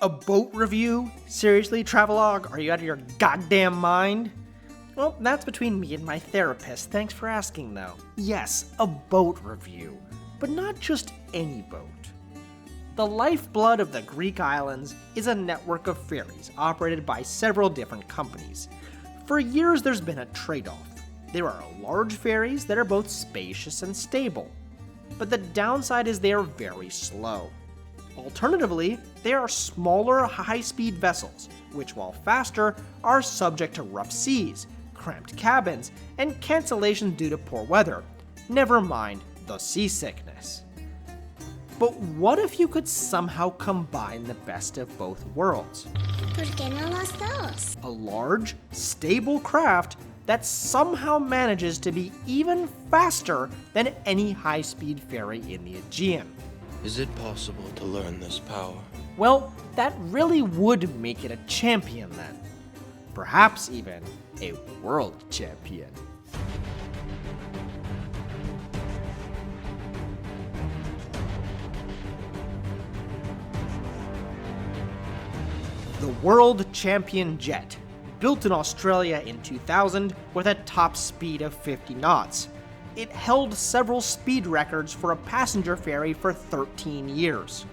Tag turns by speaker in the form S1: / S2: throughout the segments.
S1: A boat review? Seriously, Travelog? Are you out of your goddamn mind? Well, that's between me and my therapist. Thanks for asking, though. Yes, a boat review. But not just any boat. The lifeblood of the Greek islands is a network of ferries operated by several different companies. For years, there's been a trade-off. There are large ferries that are both spacious and stable, but the downside is they are very slow. Alternatively, there are smaller, high-speed vessels, which while faster, are subject to rough seas, cramped cabins, and cancellations due to poor weather, never mind the seasickness. But what if you could somehow combine the best of both worlds?
S2: ¿Por qué no las dos?
S1: A large, stable craft that somehow manages to be even faster than any high-speed ferry in the Aegean.
S3: Is it possible to learn this power?
S1: Well, that really would make it a champion then. Perhaps even a world champion. The World Champion Jet, built in Australia in 2000 with a top speed of 50 knots. It held several speed records for a passenger ferry for 13 years.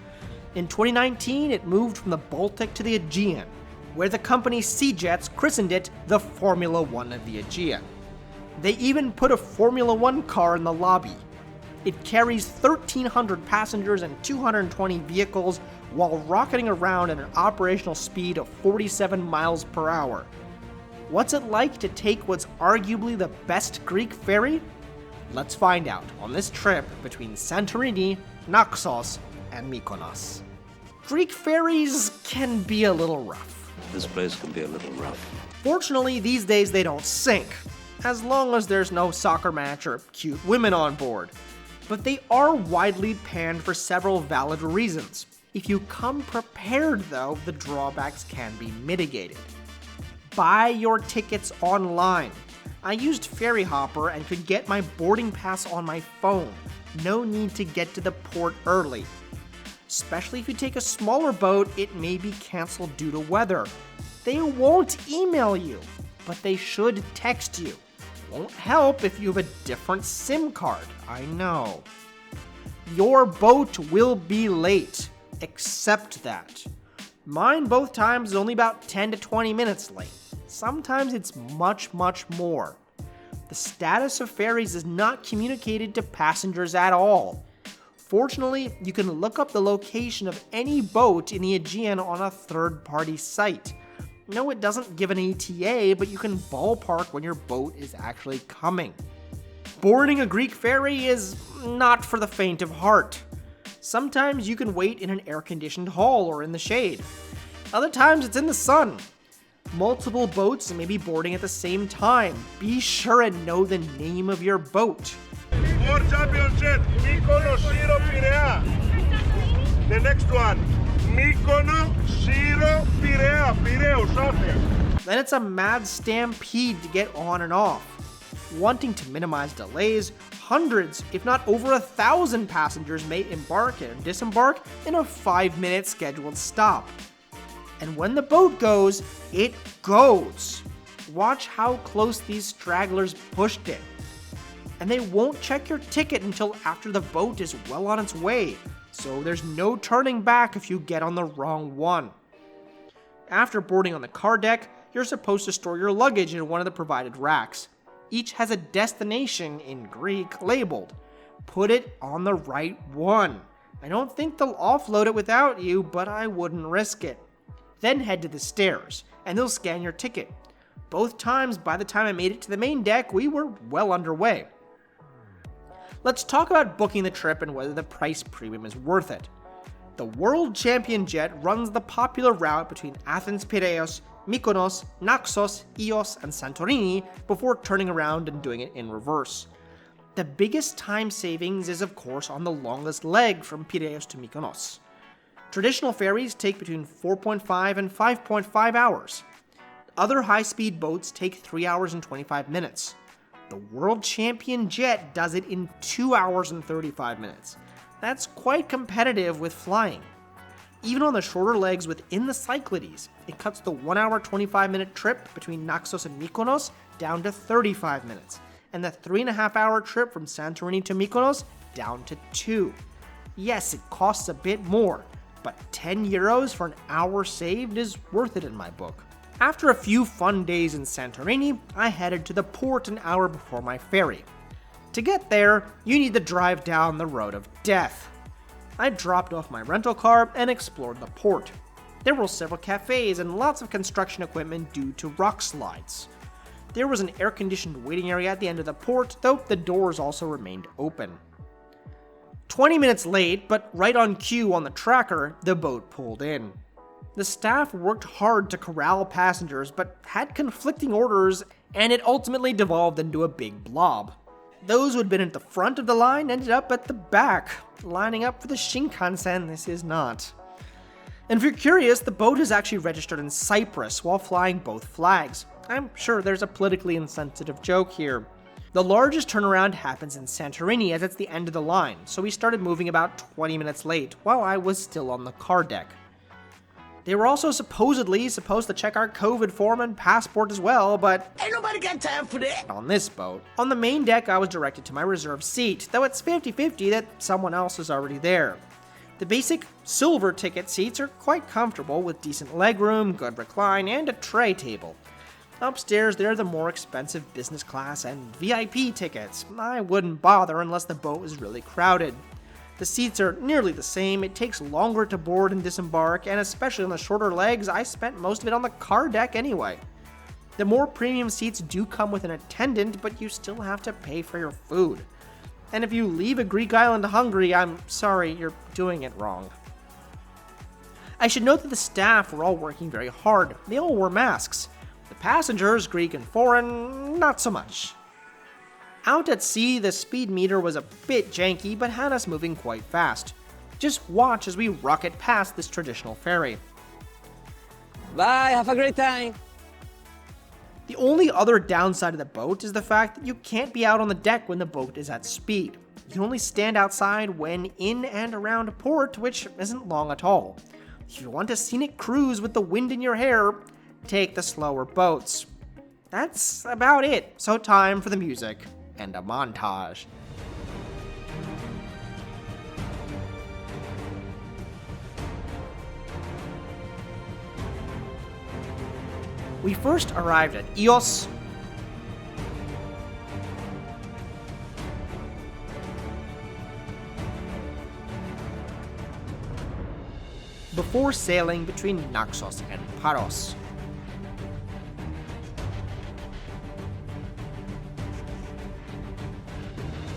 S1: In 2019, it moved from the Baltic to the Aegean, where the company Seajets christened it the Formula One of the Aegean. They even put a Formula One car in the lobby. It carries 1,300 passengers and 220 vehicles while rocketing around at an operational speed of 47 miles per hour. What's it like to take what's arguably the best Greek ferry? Let's find out on this trip between Santorini, Naxos, and Mykonos. Greek ferries can be a little rough.
S4: This place can be a little rough.
S1: Fortunately, these days they don't sink, as long as there's no soccer match or cute women on board. But they are widely panned for several valid reasons. If you come prepared, though, the drawbacks can be mitigated. Buy your tickets online. I used Ferry Hopper and could get my boarding pass on my phone. No need to get to the port early. Especially if you take a smaller boat, it may be canceled due to weather. They won't email you, but they should text you. Won't help if you have a different SIM card, I know. Your boat will be late. Accept that. Mine both times is only about 10 to 20 minutes late. Sometimes it's much, much more. The status of ferries is not communicated to passengers at all. Fortunately, you can look up the location of any boat in the Aegean on a third-party site. No, it doesn't give an ETA, but you can ballpark when your boat is actually coming. Boarding a Greek ferry is not for the faint of heart. Sometimes you can wait in an air-conditioned hall or in the shade. Other times it's in the sun. Multiple boats may be boarding at the same time. Be sure and know the name of your boat.
S5: World Champion Jet, Mykonos, Syro, Piraeus. The next one, Mykonos, Syro, Piraeus, Piraeus, Athens.
S1: Then it's a mad stampede to get on and off. Wanting to minimize delays, hundreds, if not over 1,000 passengers may embark and disembark in a 5-minute scheduled stop. And when the boat goes, it goes. Watch how close these stragglers pushed it. And they won't check your ticket until after the boat is well on its way, so there's no turning back if you get on the wrong one. After boarding on the car deck, you're supposed to store your luggage in one of the provided racks. Each has a destination in Greek labeled. Put it on the right one. I don't think they'll offload it without you, but I wouldn't risk it. Then head to the stairs, and they'll scan your ticket. Both times, by the time I made it to the main deck, we were well underway. Let's talk about booking the trip and whether the price premium is worth it. The World Champion Jet runs the popular route between Athens, Piraeus, Mykonos, Naxos, Ios, and Santorini before turning around and doing it in reverse. The biggest time savings is of course on the longest leg from Piraeus to Mykonos. Traditional ferries take between 4.5 and 5.5 hours. Other high-speed boats take 3 hours and 25 minutes. The World Champion Jet does it in 2 hours and 35 minutes. That's quite competitive with flying. Even on the shorter legs within the Cyclades, it cuts the 1 hour 25-minute trip between Naxos and Mykonos down to 35 minutes, and the 3.5 hour trip from Santorini to Mykonos down to 2. Yes, it costs a bit more, but €10 for an hour saved is worth it in my book. After a few fun days in Santorini, I headed to the port an hour before my ferry. To get there, you need to drive down the road of death. I dropped off my rental car and explored the port. There were several cafes and lots of construction equipment due to rock slides. There was an air-conditioned waiting area at the end of the port, though the doors also remained open. 20 minutes late, but right on cue on the tracker, the boat pulled in. The staff worked hard to corral passengers, but had conflicting orders, and it ultimately devolved into a big blob. Those who had been at the front of the line ended up at the back, lining up for the Shinkansen. This is not. And if you're curious, the boat is actually registered in Cyprus while flying both flags. I'm sure there's a politically insensitive joke here. The largest turnaround happens in Santorini as it's the end of the line, so we started moving about 20 minutes late while I was still on the car deck. They were also supposedly supposed to check our COVID form and passport as well, but
S4: ain't nobody got time for that.
S1: On this boat. On the main deck, I was directed to my reserved seat, though it's 50-50 that someone else is already there. The basic silver ticket seats are quite comfortable with decent legroom, good recline, and a tray table. Upstairs, there are the more expensive business class and VIP tickets. I wouldn't bother unless the boat was really crowded. The seats are nearly the same, it takes longer to board and disembark, and especially on the shorter legs, I spent most of it on the car deck anyway. The more premium seats do come with an attendant, but you still have to pay for your food. And if you leave a Greek island hungry, I'm sorry, you're doing it wrong. I should note that the staff were all working very hard. They all wore masks. The passengers, Greek and foreign, not so much. Out at sea, the speed meter was a bit janky, but had us moving quite fast. Just watch as we rocket past this traditional ferry.
S4: Bye, have a great time.
S1: The only other downside of the boat is the fact that you can't be out on the deck when the boat is at speed. You can only stand outside when in and around port, which isn't long at all. If you want a scenic cruise with the wind in your hair, take the slower boats. That's about it, so time for the music and a montage. We first arrived at Ios, before sailing between Naxos and Paros.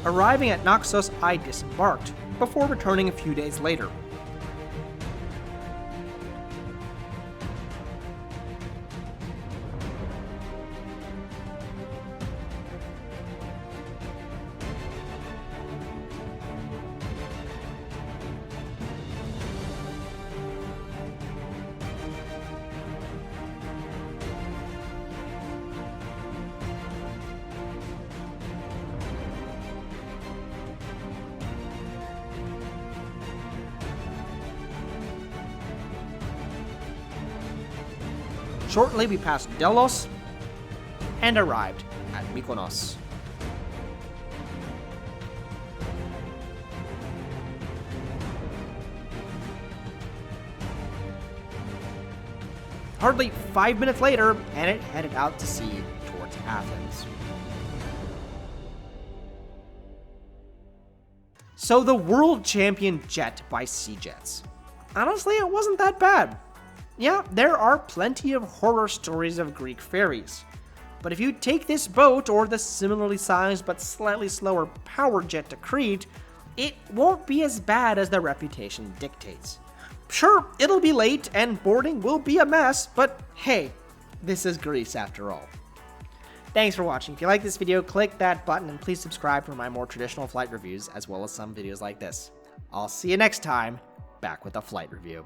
S1: Arriving at Naxos, I disembarked, before returning a few days later. Shortly, we passed Delos and arrived at Mykonos. Hardly 5 minutes later, and it headed out to sea towards Athens. So the World Champion Jet by Sea Jets. Honestly, it wasn't that bad. Yeah, there are plenty of horror stories of Greek ferries. But if you take this boat or the similarly sized but slightly slower power jet to Crete, it won't be as bad as the reputation dictates. Sure, it'll be late and boarding will be a mess, but hey, this is Greece after all. Thanks for watching. If you like this video, click that button and please subscribe for my more traditional flight reviews as well as some videos like this. I'll see you next time, back with a flight review.